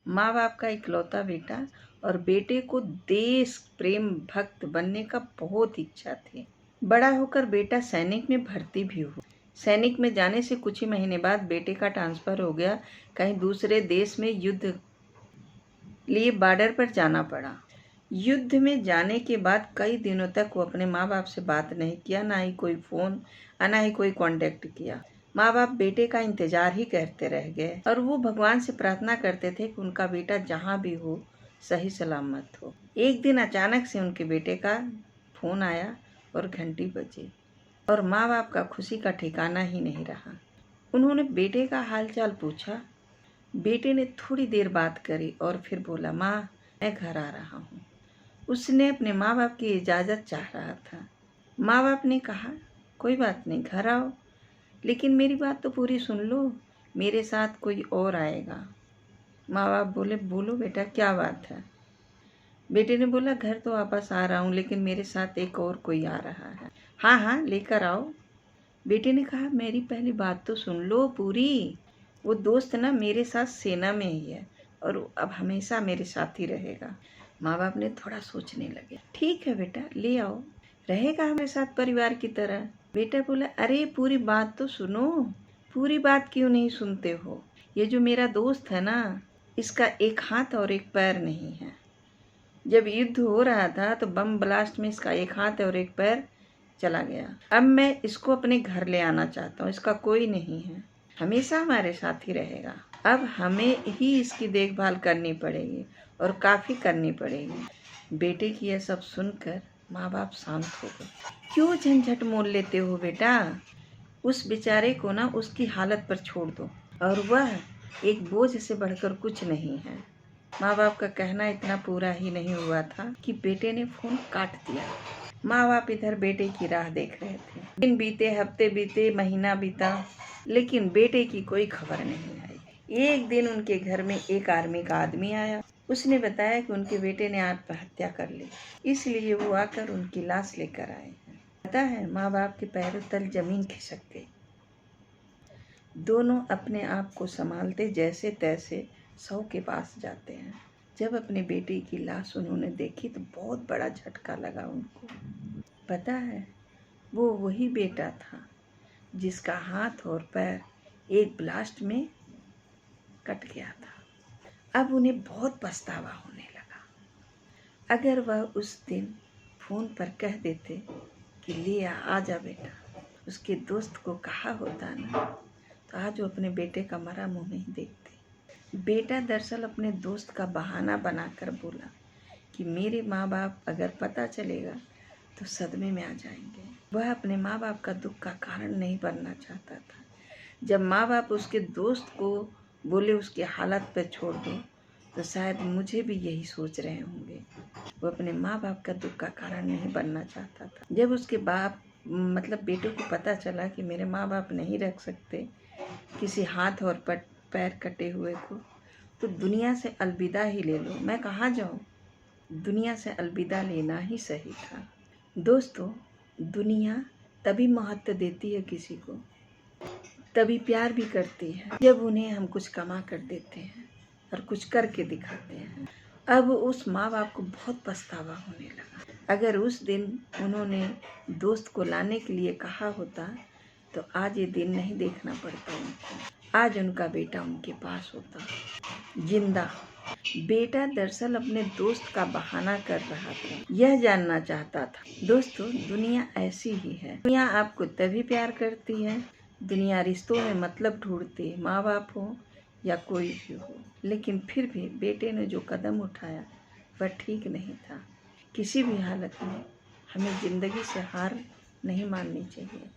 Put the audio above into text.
माँ बाप का इकलौता बेटा और बेटे को देश प्रेम भक्त बनने का बहुत इच्छा थी। बड़ा होकर बेटा सैनिक में भर्ती भी हुआ। सैनिक में जाने से कुछ ही महीने बाद बेटे का ट्रांसफर हो गया। कहीं दूसरे देश में युद्ध लिए बॉर्डर पर जाना पड़ा। युद्ध में जाने के बाद कई दिनों तक वो अपने माँ बाप से बात नहीं किया, ना ही कोई फ़ोन और ना ही कोई कांटेक्ट किया। माँ बाप बेटे का इंतजार ही करते रह गए और वो भगवान से प्रार्थना करते थे कि उनका बेटा जहाँ भी हो सही सलामत हो। एक दिन अचानक से उनके बेटे का फ़ोन आया और घंटी बजी और माँ बाप का खुशी का ठिकाना ही नहीं रहा। उन्होंने बेटे का हालचाल पूछा। बेटे ने थोड़ी देर बात करी और फिर बोला, माँ मैं घर आ रहा हूँ। उसने अपने माँ बाप की इजाज़त चाह रहा था। माँ बाप ने कहा, कोई बात नहीं, घर आओ, लेकिन मेरी बात तो पूरी सुन लो, मेरे साथ कोई और आएगा। माँ बाप बोले, बोलो बेटा क्या बात है। बेटे ने बोला, घर तो वापस आ रहा हूँ, लेकिन मेरे साथ एक और कोई आ रहा है। हाँ हाँ लेकर आओ। बेटे ने कहा, मेरी पहली बात तो सुन लो पूरी। वो दोस्त ना मेरे साथ सेना में ही है और अब हमेशा मेरे साथ ही रहेगा। माँ बाप ने थोड़ा सोचने लगे। ठीक है बेटा, ले आओ, रहेगा हमारे साथ परिवार की तरह। बेटा बोला, अरे पूरी बात तो सुनो। पूरी बात क्यों नहीं सुनते हो? ये जो मेरा दोस्त है ना, इसका एक हाथ और एक पैर नहीं है। जब युद्ध हो रहा था तो बम ब्लास्ट में इसका एक हाथ और एक पैर चला गया। अब मैं इसको अपने घर ले आना चाहता हूँ। इसका कोई नहीं है, हमेशा हमारे साथ ही रहेगा। अब हमें ही इसकी देखभाल करनी पड़ेगी और काफ़ी करनी पड़ेगी। बेटे की यह सब सुनकर माँ बाप शांत हो गए। क्यों झंझट मोल लेते हो बेटा? उस बेचारे को ना उसकी हालत पर छोड़ दो, और वह एक बोझ से बढ़कर कुछ नहीं है। माँ बाप का कहना इतना पूरा ही नहीं हुआ था कि बेटे ने फ़ोन काट दिया। माँ बाप इधर बेटे की राह देख रहे थे। दिन बीते, हफ्ते बीते, महीना बीता, लेकिन बेटे की कोई खबर नहीं आई। एक दिन उनके घर में एक आर्मी का आदमी आया। उसने बताया कि उनके बेटे ने आत्महत्या कर ली, इसलिए वो आकर उनकी लाश लेकर आए हैं। पता है, माँ बाप के पैरों तल जमीन खिसक गई। दोनों अपने आप को संभालते जैसे तैसे शव के पास जाते हैं। जब अपने बेटे की लाश उन्होंने देखी तो बहुत बड़ा झटका लगा उनको। पता है, वो वही बेटा था जिसका हाथ और पैर एक ब्लास्ट में कट गया था। अब उन्हें बहुत पछतावा होने लगा। अगर वह उस दिन फ़ोन पर कह देते कि ले आ जा बेटा, उसके दोस्त को कहा होता ना, तो आज वो अपने बेटे का मरा मुँह नहीं देखते। बेटा दरअसल अपने दोस्त का बहाना बनाकर बोला कि मेरे माँ बाप अगर पता चलेगा तो सदमे में आ जाएंगे। वह अपने माँ बाप का दुख का कारण नहीं बनना चाहता था। जब माँ बाप उसके दोस्त को बोले उसकी हालत पर छोड़ दो, तो शायद मुझे भी यही सोच रहे होंगे। वो अपने माँ बाप का दुख का कारण नहीं बनना चाहता था। जब उसके बेटे को पता चला कि मेरे माँ बाप नहीं रख सकते किसी हाथ और पैर कटे हुए को, तो दुनिया से अलविदा ही ले लो। मैं कहाँ जाऊँ? दुनिया से अलविदा लेना ही सही था। दोस्तों, दुनिया तभी महत्व देती है किसी को, तभी प्यार भी करती है, जब उन्हें हम कुछ कमा कर देते हैं और कुछ करके दिखाते हैं। अब उस माँ बाप को बहुत पछतावा होने लगा। अगर उस दिन उन्होंने दोस्त को लाने के लिए कहा होता तो आज ये दिन नहीं देखना पड़ता उनको। आज उनका बेटा उनके पास होता, जिंदा। बेटा दरअसल अपने दोस्त का बहाना कर रहा था, यह जानना चाहता था। दोस्तों, दुनिया ऐसी ही है। दुनिया आपको तभी प्यार करती है, दुनिया रिश्तों में मतलब ढूंढती है, माँ बाप हो या कोई भी हो। लेकिन फिर भी बेटे ने जो कदम उठाया वह ठीक नहीं था। किसी भी हालत में हमें ज़िंदगी से हार नहीं माननी चाहिए।